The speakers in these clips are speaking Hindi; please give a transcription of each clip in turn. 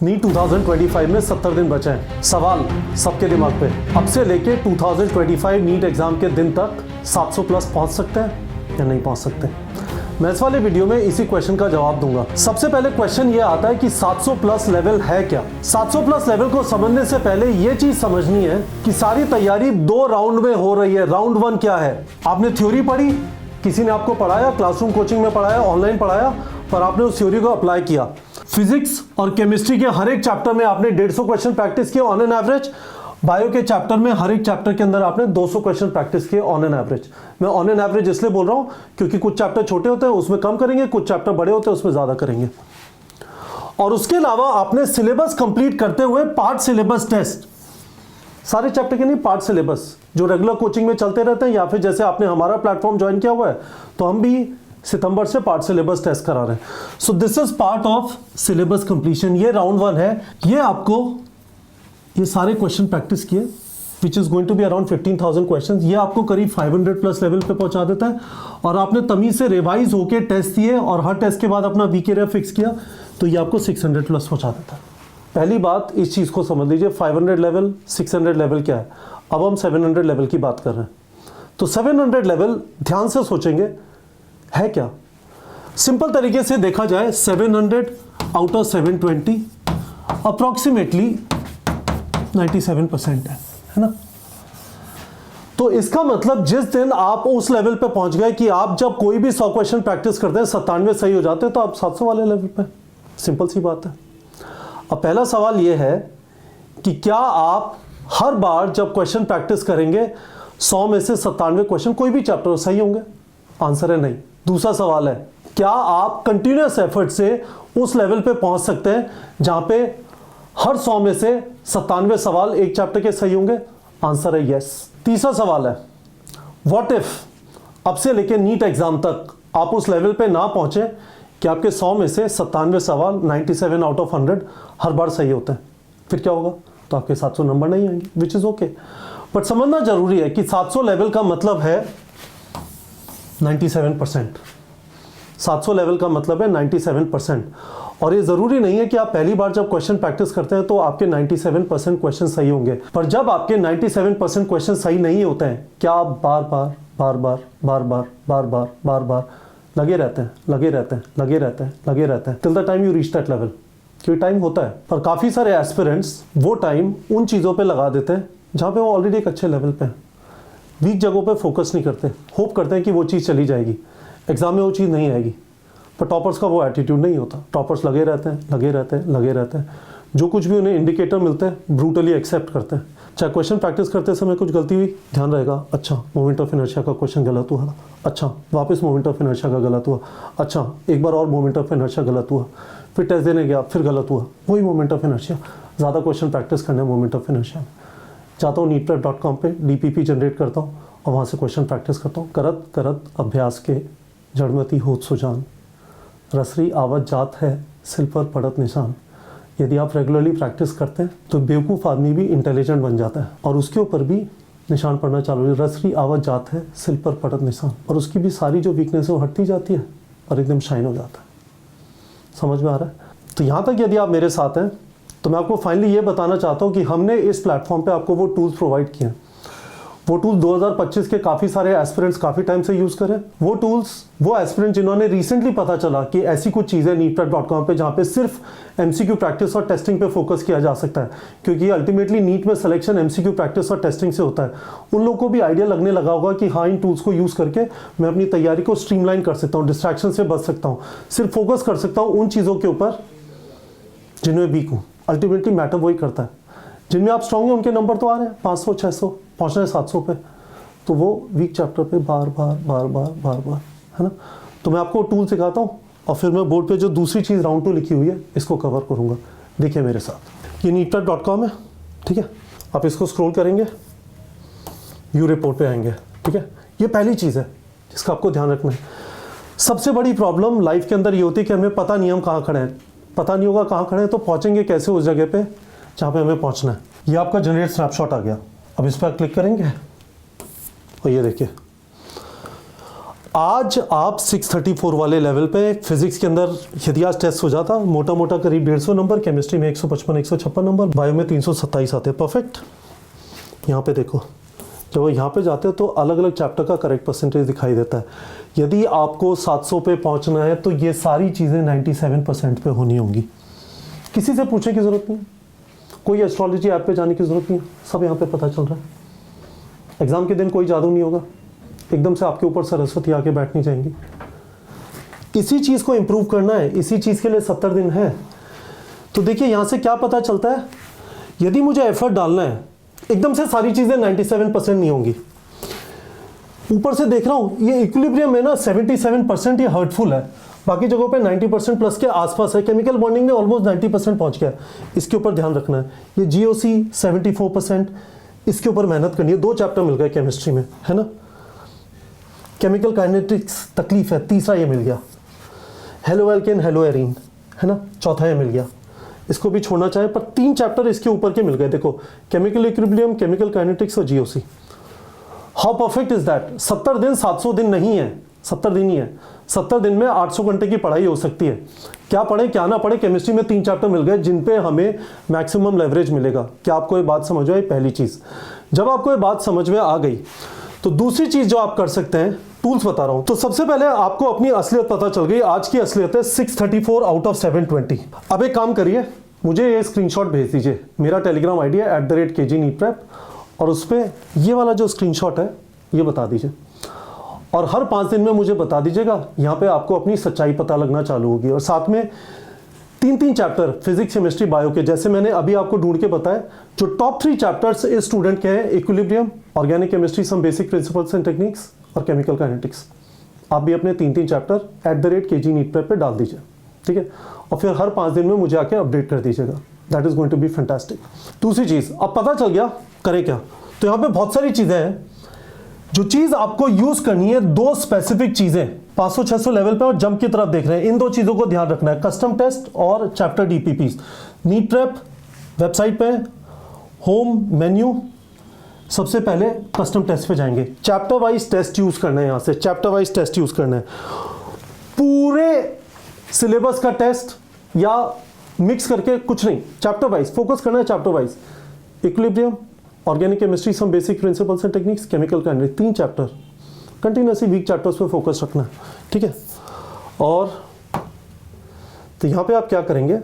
नीट 2025 में 70 दिन बचे हैं। सवाल सबके दिमाग पे, अब से लेके 2025 नीट एग्जाम के दिन तक 700 प्लस पहुंच सकते हैं या नहीं पहुंच सकते? मैं इस वाले वीडियो में इसी क्वेश्चन का जवाब दूंगा। सबसे पहले क्वेश्चन ये आता है कि 700 प्लस लेवल है क्या? 700 प्लस लेवल को समझने से पहले ये चीज समझनी है कि सारी तैयारी 2 राउंड में हो रही है। राउंड 1 क्या है? आपने थ्योरी पढ़ी, किसी ने आपको पढ़ाया, क्लासरूम कोचिंग में पढ़ाया, ऑनलाइन पढ़ाया, पर आपने उस थ्योरी को अप्लाई किया। फिजिक्स और केमिस्ट्री के हर एक चैप्टर में आपने 150 क्वेश्चन प्रैक्टिस किए ऑन एन एवरेज। बायो के चैप्टर में हर एक चैप्टर के अंदर आपने 200 क्वेश्चन प्रैक्टिस किए ऑन एन एवरेज। मैं ऑन एन एवरेज इसलिए बोल रहा हूं क्योंकि कुछ चैप्टर छोटे होते हैं उसमें कम करेंगे, कुछ चैप्टर बड़े होते हैं उसमें ज्यादा करेंगे। और उसके अलावा आपने सिलेबस कंप्लीट करते हुए पार्ट सिलेबस टेस्ट, सारे चैप्टर के नहीं, पार्ट सिलेबस जो रेगुलर कोचिंग में चलते रहते हैं, या फिर जैसे आपने हमारा प्लेटफॉर्म ज्वाइन किया हुआ है तो हम भी सितंबर से पार्ट सिलेबस टेस्ट करा रहे हैं। So this is part of syllabus completion. ये राउंड 1 है। ये आपको ये सारे क्वेश्चन प्रैक्टिस किए which is going to be around 15,000 question, ये आपको करीब 500 प्लस लेवल पे पहुंचा देता है। और आपने तमीज से रिवाइज होके टेस्ट दिए और हर टेस्ट के बाद अपना वीके फिक्स किया तो ये आपको 600 प्लस पहुंचा देता है। पहली बात इस चीज को समझ लीजिए, 500 लेवल 600 लेवल क्या है। अब हम 700 लेवल की बात कर रहे हैं। तो 700 लेवल ध्यान से सोचेंगे है क्या? सिंपल तरीके से देखा जाए 700 आउट ऑफ 720 अप्रोक्सीमेटली 97% है ना? तो इसका मतलब जिस दिन आप उस लेवल पे पहुंच गए कि आप जब कोई भी 100 क्वेश्चन प्रैक्टिस करते हैं 97 सही हो जाते हैं तो आप 700 वाले लेवल पे। सिंपल सी बात है। अब पहला सवाल यह है कि क्या आप हर बार जब क्वेश्चन प्रैक्टिस करेंगे 100 में से 97 क्वेश्चन कोई भी चैप्टर सही होंगे? आंसर है नहीं। दूसरा सवाल है, क्या आप कंटिन्यूअस एफर्ट से उस लेवल पे पहुंच सकते हैं जहां पे हर 100 में से 97 सवाल एक चैप्टर के सही होंगे? आंसर है यस। तीसरा सवाल है, व्हाट इफ अब से लेके नीट एग्जाम तक आप उस लेवल पे ना पहुंचे कि आपके 100 में से 97 सवाल 97 आउट ऑफ 100 हर बार सही होते हैं, फिर क्या होगा? तो आपके 700 नंबर नहीं आएंगे, विच इज ओके। बट समझना जरूरी है कि 700 लेवल का मतलब है 97%। 700 लेवल का मतलब है 97%। और ये जरूरी नहीं है कि आप पहली बार जब क्वेश्चन प्रैक्टिस करते हैं तो आपके 97% क्वेश्चन सही होंगे, पर जब आपके 97% क्वेश्चन सही नहीं होते हैं, क्या आप बार बार बार बार बार बार बार बार बार बार लगे रहते हैं, लगे रहते हैं, लगे रहते हैं, लगे रहते हैं till the time you reach that level? क्योंकि टाइम होता है, पर काफी सारे एस्पिरेंट्स वो टाइम उन चीजों पे लगा देते हैं जहां पे वो ऑलरेडी एक अच्छे लेवल पे हैं। वीक जगहों पे फोकस नहीं करते, होप करते हैं कि वो चीज़ चली जाएगी, एग्जाम में वो चीज़ नहीं आएगी। पर टॉपर्स का वो एटीट्यूड नहीं होता। टॉपर्स लगे रहते हैं, लगे रहते हैं, लगे रहते हैं। जो कुछ भी उन्हें इंडिकेटर मिलते हैं ब्रूटली एक्सेप्ट करते हैं। चाहे क्वेश्चन प्रैक्टिस करते समय कुछ गलती हुई, ध्यान रहेगा, अच्छा मोमेंट ऑफ इनर्शिया का क्वेश्चन गलत हुआ, अच्छा वापस मोमेंट ऑफ इनर्शिया का गलत हुआ, अच्छा एक बार और मोमेंट ऑफ इनर्शिया गलत हुआ, फिर टेस्ट देने गया फिर गलत हुआ, वही मोमेंट ऑफ इनर्शिया। ज़्यादा क्वेश्चन प्रैक्टिस करने मोमेंट ऑफ इनर्शिया। जाता हूँ neetprep.com पे DPP जनरेट करता हूँ और वहाँ से क्वेश्चन प्रैक्टिस करता हूँ। करत करत अभ्यास के जड़मती होत सुजान, रसरी आवत जात है सिल पर पड़त निशान। यदि आप रेगुलरली प्रैक्टिस करते हैं तो बेवकूफ़ आदमी भी इंटेलिजेंट बन जाता है और उसके ऊपर भी निशान पड़ना चालू हो। रसरी आवत जात है सिल पर पड़त निशान, और उसकी भी सारी जो वीकनेस है वो हटती जाती है और एकदम शाइन हो जाता है। समझ में आ रहा है? तो यहाँ तक यदि आप मेरे साथ हैं तो मैं आपको फाइनली ये बताना चाहता हूँ कि हमने इस प्लेटफॉर्म पे आपको वो टूल्स प्रोवाइड किए हैं। वो टूल्स 2025 के काफ़ी सारे एस्पिरेंट्स काफ़ी टाइम से यूज़ करें। वो टूल्स वो एस्पिरेंट जिन्होंने रिसेंटली पता चला कि ऐसी कुछ चीज़ें neetprep.com पे जहाँ पे सिर्फ MCQ प्रैक्टिस और टेस्टिंग पे फोकस किया जा सकता है, क्योंकि अल्टीमेटली नीट में सिलेक्शन MCQ प्रैक्टिस और टेस्टिंग से होता है। उन लोगों को भी आइडिया लगने लगा होगा कि हाँ, इन टूल्स को यूज़ करके मैं अपनी तैयारी को स्ट्रीमलाइन कर सकता हूँ, डिस्ट्रैक्शन से बच सकता हूँ, सिर्फ फोकस कर सकता हूँ उन चीज़ों के ऊपर जिनमें वीक हूँ। अल्टीमेटली मैटर वही करता है। जिनमें आप स्ट्रॉन्ग हैं उनके नंबर तो आ रहे हैं 500 600, पहुँचना है 700 पे, तो वो वीक चैप्टर पे बार बार बार बार बार बार, है ना? तो मैं आपको टूल सिखाता हूँ और फिर मैं बोर्ड पे जो दूसरी चीज़ राउंड 2 लिखी हुई है इसको कवर करूँगा। देखिए मेरे साथ, ये neetprep.com है, ठीक है? आप इसको स्क्रॉल करेंगे, व्यू रिपोर्ट पे आएंगे, ठीक है? ये पहली चीज़ है जिसका आपको ध्यान रखना है। सबसे बड़ी प्रॉब्लम लाइफ के अंदर ये होती है कि हमें पता नहीं हम कहाँ खड़े हैं, पता नहीं होगा कहाँ खड़े हैं तो पहुँचेंगे कैसे उस जगह पे जहाँ पे हमें पहुँचना है। ये आपका जनरेट स्नैपशॉट आ गया। अब इस पर क्लिक करेंगे और ये देखिए आज आप 634 वाले लेवल पे फिजिक्स के अंदर यदि आज टेस्ट हो जाता, मोटा मोटा करीब 150 नंबर, केमिस्ट्री में 155 156 नंबर, बायो में 327 आते, परफेक्ट। यहाँ पे देखो, जब वो यहाँ पे जाते हो तो अलग अलग चैप्टर का करेक्ट परसेंटेज दिखाई देता है। यदि आपको 700 पे पहुँचना है तो ये सारी चीज़ें 97% पे होनी होंगी। किसी से पूछने की ज़रूरत नहीं, कोई एस्ट्रोलॉजी ऐप पे जाने की ज़रूरत नहीं, सब यहाँ पे पता चल रहा है। एग्ज़ाम के दिन कोई जादू नहीं होगा, एकदम से आपके ऊपर सरस्वती आके बैठनी जाएंगी। इसी चीज़ को इम्प्रूव करना है, इसी चीज़ के लिए 70 दिन है। तो देखिए यहाँ से क्या पता चलता है, यदि मुझे एफर्ट डालना है, एकदम से सारी चीज़ें 97% नहीं होंगी। ऊपर से देख रहा हूँ ये इक्विलिब्रियम में ना 77% ये हर्टफुल है, बाकी जगहों पे 90% प्लस के आसपास है। केमिकल बॉन्डिंग में ऑलमोस्ट 90% पहुँच गया, इसके ऊपर ध्यान रखना है। ये GOC 74%, इसके ऊपर मेहनत करनी है। 2 चैप्टर मिल गए केमिस्ट्री में, है ना। केमिकल काइनेटिक्स तकलीफ है, तीसरा ये मिल गया। हेलो एल्केन, हेलो एरीन, है ना, चौथा ये मिल गया। इसको भी छोड़ना चाहे, पर 3 चैप्टर इसके ऊपर के मिल गए। देखो, केमिकल इक्विलिब्रियम, केमिकल काइनेटिक्स और GOC। How perfect is that. 70 दिन 700 दिन नहीं है, 70 दिन ही है। 70 दिन में 800 घंटे की पढ़ाई हो सकती है। क्या पढ़े क्या ना पढ़े, केमिस्ट्री में 3 चैप्टर मिल गए जिन पे हमें मैक्सिमम लेवरेज मिलेगा। क्या आपको ये बात समझ आई? पहली चीज़, जब आपको ये बात समझ में आ गई तो दूसरी चीज़ जो आप कर सकते हैं, टूल्स बता रहा हूं। तो सबसे पहले आपको अपनी असलियत पता चल गई। आज की असलियत है 634 आउट ऑफ 720। अब एक काम करिए, मुझे ये स्क्रीनशॉट भेज दीजिए। मेरा टेलीग्राम आईडी है @KG NEET Prep, और उस पर ये वाला जो स्क्रीनशॉट है ये बता दीजिए। और हर 5 दिन में मुझे बता दीजिएगा, यहाँ पे आपको अपनी सच्चाई पता लगना चालू होगी। और साथ में 3 चैप्टर फिजिक्स, केमिस्ट्री, बायो के, जैसे मैंने अभी आपको ढूंढ के बताया, जो टॉप 3 चैप्टर्स इस स्टूडेंट के हैं, equilibrium, organic chemistry, some basic principles and techniques, और केमिकल काइनेटिक्स। आप भी अपने 3 चैप्टर @KG NEET Prep पे डाल दीजिए, ठीक है। और फिर हर 5 दिन में मुझे आके अपडेट कर दीजिएगा। That is going to be fantastic. दूसरी चीज़, अब पता चल गया करें क्या। तो यहाँ पे बहुत सारी चीज़ें हैं। जो चीज़ आपको यूज़ करनी है, 2 स्पेसिफिक चीज़ें 500-600 लेवल पे और जंप की तरफ देख रहे हैं, इन 2 चीज़ों को ध्यान रखना है, कस्टम टेस्ट और chapter DPPs। NEET prep website पे होम मेन्यू, सबसे पहले कस्टम टेस्ट पे जाएंगे। चैप्टर वाइज टेस्ट यूज़ करना है, यहाँ से चैप्टर वाइज टेस्ट यूज़ करना है। पूरे सिलेबस का टेस्ट या मिक्स करके कुछ नहीं, चैप्टर वाइज फोकस करना है। Chapter wise equilibrium, organic chemistry, some basic principles and techniques, chemical kinetics, 3 chapter continuously weak chapters पे फोकस रखना है, ठीक है। और तो यहाँ पे आप क्या करेंगे,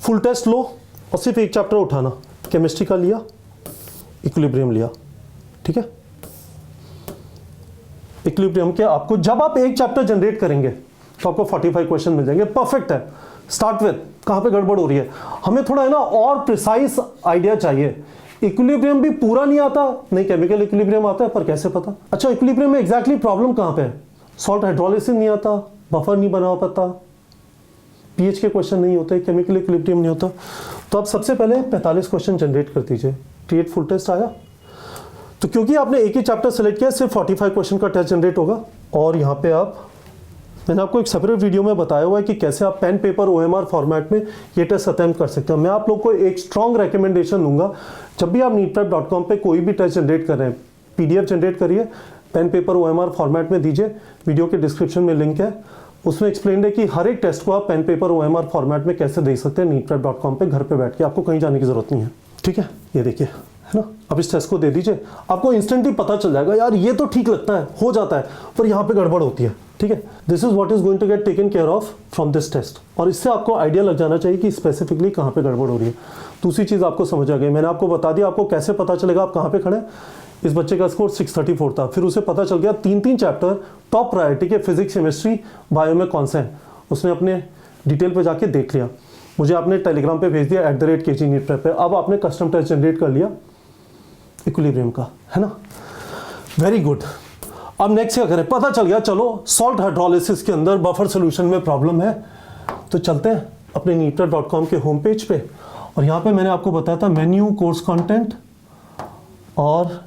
फुल टेस्ट लो और सिर्फ एक चैप्टर उठाना। केमिस्ट्री का लिया, इक्विलिब्रियम लिया, ठीक है। इक्विलिब्रियम के आपको, जब आप एक चैप्टर जनरेट करेंगे तो आपको 45 क्वेश्चन मिल जाएंगे, परफेक्ट है। स्टार्ट विद, कहाँ पे गड़बड़ हो रही है, हमें थोड़ा है ना और प्रिसाइज आइडिया चाहिए। इक्विलिब्रियम भी पूरा नहीं आता, नहीं केमिकल इक्विलिब्रियम आता है, पर कैसे पता। अच्छा, इक्विलिब्रियम में एग्जैक्टली प्रॉब्लम कहाँ पे है, सॉल्ट हाइड्रोलिसिस नहीं आता, बफर नहीं बना पाता, पीएच के क्वेश्चन नहीं होते, केमिकल इक्विलिब्रियम नहीं होता। तो आप सबसे पहले 45 क्वेश्चन जनरेट कर दीजिए। क्रिएट फुल टेस्ट आया, तो क्योंकि आपने एक ही चैप्टर सेलेक्ट किया, सिर्फ 45 क्वेश्चन का टेस्ट जनरेट होगा। और यहाँ पे आप, मैंने आपको एक सेपरेट वीडियो में बताया हुआ है कि कैसे आप पेन पेपर OMR फॉर्मेट में ये टेस्ट अटेम्प्ट कर सकते हो। मैं आप लोग को एक स्ट्रॉन्ग रिकमेंडेशन दूंगा, जब भी आप neetprep.com पे कोई भी टेस्ट जनरेट कर रहे हैं, PDF जनरेट करिए, पेन पेपर OMR फॉर्मेट में दीजिए। वीडियो के डिस्क्रिप्शन में लिंक है, उसमें एक्सप्लेन है कि हर एक टेस्ट को आप पेन पेपर OMR फॉर्मेट में कैसे दे सकते हैं neetprep.com पे, घर पे बैठ के, आपको कहीं जाने की जरूरत नहीं है, ठीक है। ये देखिए, है ना, अब इस टेस्ट को दे दीजिए, आपको इंस्टेंटली पता चल जाएगा, यार ये तो ठीक लगता है, हो जाता है, पर यहाँ पे गड़बड़ होती है, ठीक है। This is what is going to get taken care of from this test. और इससे आपको आइडिया लग जाना चाहिए कि स्पेसिफिकली कहाँ पे गड़बड़ हो रही है। दूसरी चीज़ आपको समझ आ गई, मैंने आपको बता दिया आपको कैसे पता चलेगा आप कहाँ पे खड़े। इस बच्चे का स्कोर 634 था, फिर उसे पता चल गया 3 चैप्टर टॉप प्रायोरिटी के फिजिक्स, केमिस्ट्री, बायो में कौन से हैं। उसने अपने डिटेल पे जाके देख लिया, मुझे आपने टेलीग्राम पे भेज दिया @KG NEET Prep पे। अब आपने कस्टम टेस्ट जनरेट कर लिया इक्विलिब्रियम का, है ना, वेरी गुड। अब नेक्स्ट क्या करें, पता चल गया चलो सॉल्ट हाइड्रोलिसिस के अंदर बफर सोल्यूशन में प्रॉब्लम है, तो चलते हैं अपने neetprep.com के होम पेज पे। और यहाँ पे मैंने आपको बताया था मेन्यू, कोर्स कंटेंट, और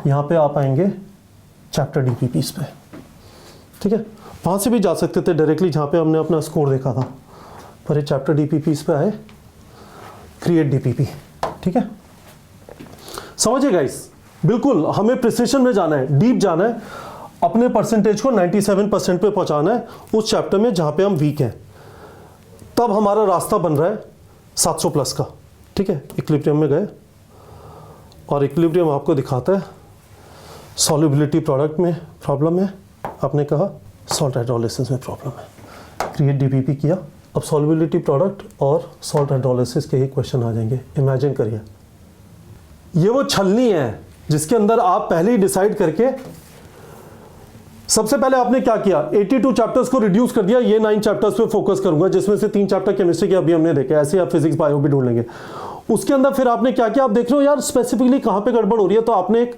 यहाँ पे आप आएंगे चैप्टर DPPs पे, ठीक है। वहाँ से भी जा सकते थे डायरेक्टली जहाँ पे हमने अपना स्कोर देखा था, पर ये चैप्टर DPPs पे आए, क्रिएट DPP, ठीक है। समझिए गाइस, बिल्कुल हमें प्रिसिशन में जाना है, डीप जाना है। अपने परसेंटेज को 97% पे पहुंचाना है उस चैप्टर में जहां पे हम वीक हैं। तब हमारा रास्ता बन रहा है 700 प्लस का। ठीक है, इक्विलिब्रियम में गए और इक्विलिब्रियम आपको दिखाता है सॉल्युबिलिटी प्रोडक्ट में प्रॉब्लम है, आपने कहा सॉल्ट हाइड्रोलिसिस में प्रॉब्लम है, क्रिएट डीपीपी किया। अब सॉल्युबिलिटी प्रोडक्ट और सॉल्ट हाइड्रोलिसिस के ही क्वेश्चन आ जाएंगे। इमेजिन करिए ये वो छलनी है जिसके अंदर आप पहले ही डिसाइड करके, सबसे पहले आपने क्या किया, 82 चैप्टर्स को रिड्यूस कर दिया, ये 9 चैप्टर्स पे फोकस करूंगा जिसमें से 3 चैप्टर केमिस्ट्री के अभी हमने देखे, ऐसे आप फिजिक्स बायो भी ढूंढ लेंगे। उसके अंदर फिर आपने क्या किया, आप देख रहे हो यार स्पेसिफिकली कहां पे गड़बड़ हो रही है, तो आपने एक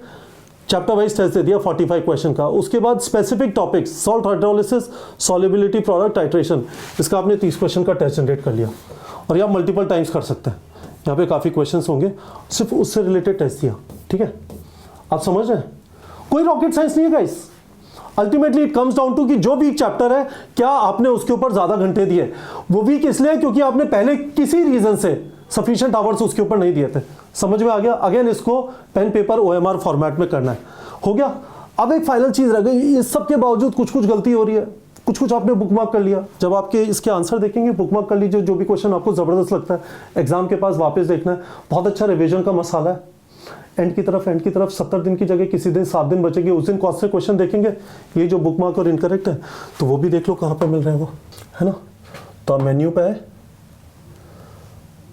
चैप्टर वाइज टेस्ट दे दिया 45 क्वेश्चन का। उसके बाद specific topics salt hydrolysis, solubility product, titration, इसका आपने 30 क्वेश्चन का टेस्ट जनरेट कर लिया और ये आप मल्टीपल टाइम्स कर सकते हैं। यहाँ पे काफ़ी क्वेश्चंस होंगे, सिर्फ उससे रिलेटेड टेस्ट दिया। ठीक है, आप समझ रहे हैं, कोई रॉकेट साइंस नहीं है guys. Ultimately it comes down to कि जो वीक चैप्टर है क्या आपने उसके ऊपर ज्यादा घंटे दिए। वो वीक इसलिए क्योंकि आपने पहले किसी रीजन से सफिशिएंट आवर्स उसके ऊपर नहीं दिए थे। समझ में आ गया। अगेन इसको पेन पेपर OMR फॉर्मेट में करना है, हो गया। अब एक फाइनल चीज रह गई, इस सब के बावजूद कुछ कुछ गलती हो रही है, कुछ कुछ आपने बुकमार्क कर लिया। जब आपके इसके आंसर देखेंगे बुकमार्क कर लीजिए, जो भी क्वेश्चन आपको जबरदस्त लगता है एग्जाम के पास वापस देखना है। बहुत अच्छा रिविजन का मसाला है। एंड की तरफ 70 दिन की जगह किसी दिन 7 दिन बचेगी, उस दिन कौन से क्वेश्चन देखेंगे, ये जो बुकमार्क और इनकरेक्ट है तो वो भी देख लो कहाँ पे मिल रहे हैं वो, है ना। तो आप मेन्यू पे आए,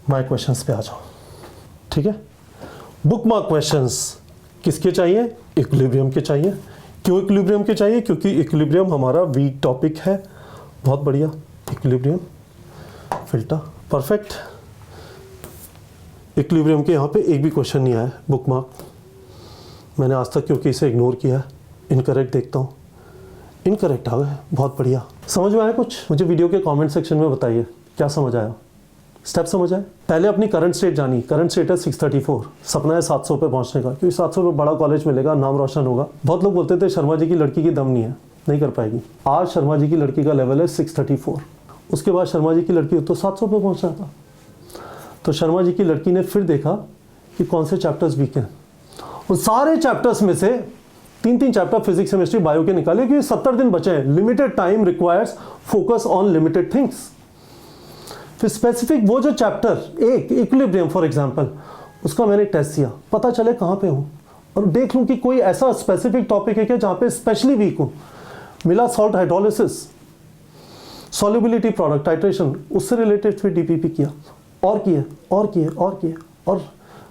माय क्वेश्चंस पे आ जाओ। ठीक है, बुकमार्क क्वेश्चंस किसके चाहिए, इक्विलिब्रियम के चाहिए। क्यों इक्विलिब्रियम के चाहिए, क्योंकि इक्विलिब्रियम हमारा वीक टॉपिक है। बहुत बढ़िया, इक्विलिब्रियम फिल्टर परफेक्ट। इक्विलिब्रियम के यहाँ पे एक भी क्वेश्चन नहीं आया बुकमार्क, मैंने आज तक क्योंकि इसे इग्नोर किया है। इनकरेक्ट देखता हूँ, इनकरेक्ट आ गए, बहुत बढ़िया। समझ में आया कुछ, मुझे वीडियो के कमेंट सेक्शन में बताइए क्या समझ आया, स्टेप समझ आए। पहले अपनी करंट स्टेट जानी, करंट स्टेट है 634, सपना है 700 पे पहुंचने का, क्योंकि 700 पे बड़ा कॉलेज मिलेगा, नाम रोशन होगा। बहुत लोग बोलते थे शर्मा जी की लड़की की दम नहीं है, नहीं कर पाएगी। आज शर्मा जी की लड़की का लेवल है 634, उसके बाद शर्मा जी की लड़की तो 700 पे पहुंचना था। तो शर्मा जी की लड़की ने फिर देखा कि कौन से चैप्टर्स वीक हैं, उन सारे चैप्टर्स में से 3 चैप्टर फिजिक्स केमिस्ट्री बायो के निकाले, क्योंकि 70 दिन बचे हैं। Limited time requires focus on limited things. फिर स्पेसिफिक वो जो चैप्टर एक इक्विलिब्रियम फॉर एग्जांपल, उसका मैंने टेस्ट दिया, पता चले कहाँ पे हूँ और देख लूँ कि कोई ऐसा स्पेसिफिक टॉपिक है क्या जहाँ पे स्पेशली वीक हूँ। मिला salt hydrolysis, solubility product, titration, उससे रिलेटेड फिर डीपीपी किया और किए और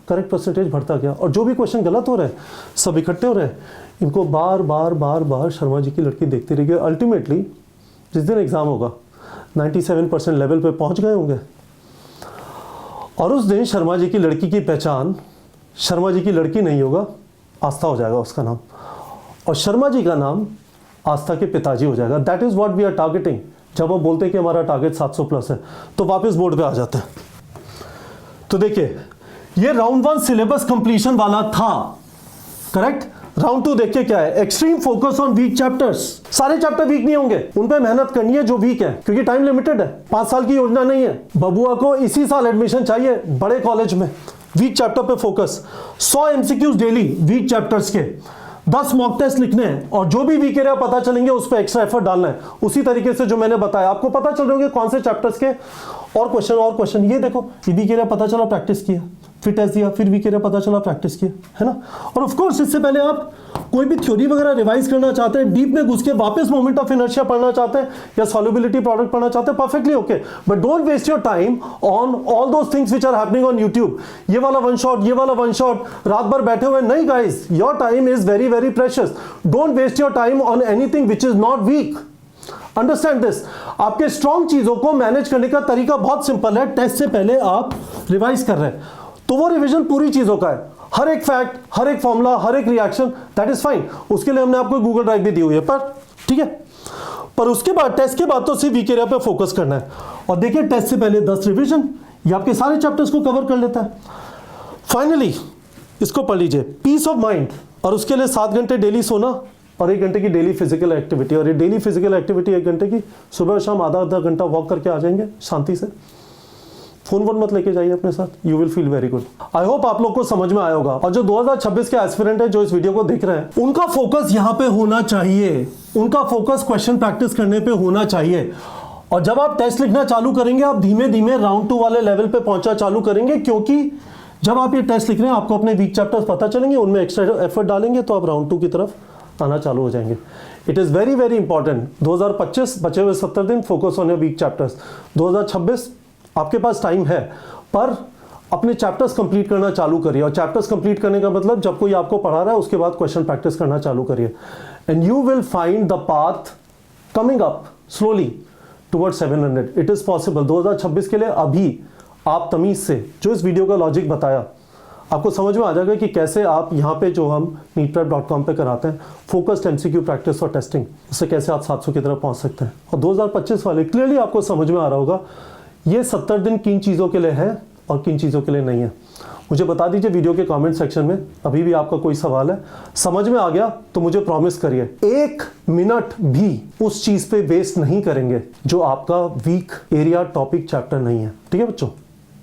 करेक्ट परसेंटेज बढ़ता गया। और जो भी क्वेश्चन गलत हो रहे हैं सब इकट्ठे हो रहे हैं, इनको बार बार शर्मा जी की लड़की देखती रही। अल्टीमेटली जिस दिन एग्जाम होगा 97% लेवल पे पहुंच गए होंगे और उस दिन शर्मा जी की लड़की की पहचान शर्मा जी की लड़की नहीं होगा, आस्था हो जाएगा उसका नाम, और शर्मा जी का नाम आस्था के पिताजी हो जाएगा। That is what we are targeting. जब वो बोलते हैं कि हमारा टारगेट 700 प्लस है तो वापस बोर्ड पे आ जाते हैं। तो देखिए ये राउंड 1 सिलेबस कंप्लीशन वाला था, करेक्ट। राउंड 2 देखिए क्या है, extreme focus on weak chapters. सारे चैप्टर वीक नहीं होंगे, उन पे मेहनत करनी है जो वीक है, क्योंकि टाइम लिमिटेड है, 5 साल की योजना नहीं है। बबुआ को इसी साल एडमिशन चाहिए बड़े कॉलेज में। वीक चैप्टर पे focus, 100 MCQs daily weak chapters के, 10 मॉक टेस्ट लिखने हैं और जो भी वीक एरिया पता चलेंगे उस पर एक्स्ट्रा एफर्ट डालना है। उसी तरीके से जो मैंने बताया आपको पता चल रहे होंगे कौन से चैप्टर्स के और क्वेश्चन। ये देखो वीक एरिया पता चला, प्रैक्टिस किया, फिर टेस्ट दिया, फिर वीक एरिया पता चला, प्रैक्टिस किया, है ना। और ऑफ कोर्स इससे पहले आप कोई भी थ्योरी वगैरह रिवाइज करना चाहते हैं, डीप में घुस के वापस मोमेंट ऑफ इनर्शिया पढ़ना चाहते हैं या सॉल्युबिलिटी प्रोडक्ट पढ़ना चाहते हैं, perfectly okay, but don't waste your time on all those things which are happening on YouTube. ये वाला वन शॉट, रात भर बैठे हुए नहीं guys, your time is very very precious. Don't waste your time on anything which is not weak. Understand this. आपके स्ट्रॉन्ग चीजों को मैनेज करने का तरीका बहुत सिंपल है। टेस्ट से पहले आप रिवाइज कर रहे हैं तो वो रिवीजन पूरी चीजों का है, हर एक फैक्ट, हर एक फॉर्मूला, हर एक रिएक्शन, दैट इज फाइन। उसके लिए हमने आपको गूगल ड्राइव भी दी हुई है, पर ठीक है। पर उसके बाद टेस्ट के बाद तो सिर्फ वीक एरिया पे फोकस करना है। और देखिए टेस्ट से पहले 10 रिवीजन, ये आपके सारे चैप्टर्स को कवर कर लेता है। फाइनली इसको पढ़ लीजिए, पीस ऑफ माइंड, और उसके लिए 7 घंटे डेली सोना और 1 घंटे की डेली फिजिकल एक्टिविटी। और ये डेली फिजिकल एक्टिविटी 1 घंटे की, सुबह शाम आधा घंटा वॉक करके आ जाएंगे शांति से, फोन वोन मत लेके जाइए अपने साथ, you will feel very good. I hope आप लोग को समझ में आया होगा। और जो 2026 के एस्पिरेंट है जो इस वीडियो को देख रहे हैं, उनका फोकस यहाँ पे होना चाहिए, उनका फोकस क्वेश्चन प्रैक्टिस करने पे होना चाहिए। और जब आप टेस्ट लिखना चालू करेंगे, आप धीमे धीमे राउंड 2 वाले लेवल पे पहुंचा चालू करेंगे, क्योंकि जब आप ये टेस्ट लिख रहे हैं आपको अपने वीक चैप्टर्स पता चलेंगे, उनमें एक्स्ट्रा एफर्ट डालेंगे तो आप राउंड 2 की तरफ आना चालू हो जाएंगे। It is very very important. 2025 बचे हुए 70 दिन, focus on your weak chapters. 2026 आपके पास टाइम है, पर अपने चैप्टर्स कंप्लीट करना चालू करिए। और चैप्टर्स कंप्लीट करने का मतलब जब कोई आपको पढ़ा रहा है उसके बाद क्वेश्चन प्रैक्टिस करना चालू करिए, and you will find the path coming up slowly towards 700। It is possible. 2026 के लिए अभी आप तमीज़ से जो इस वीडियो का लॉजिक बताया, आपको समझ में आ जाएगा कि कैसे आप यहाँ पे जो हम neetprep.com पे कराते हैं फोकस्ड MCQ प्रैक्टिस और टेस्टिंग, उससे कैसे आप 700 की तरफ पहुँच सकते हैं। और 2025 वाले क्लियरली आपको समझ में आ रहा होगा ये 70 दिन किन चीज़ों के लिए है और किन चीज़ों के लिए नहीं है। मुझे बता दीजिए वीडियो के कमेंट सेक्शन में, अभी भी आपका कोई सवाल है, समझ में आ गया तो मुझे प्रॉमिस करिए 1 मिनट भी उस चीज़ पे वेस्ट नहीं करेंगे जो आपका वीक एरिया टॉपिक चैप्टर नहीं है। ठीक है बच्चों।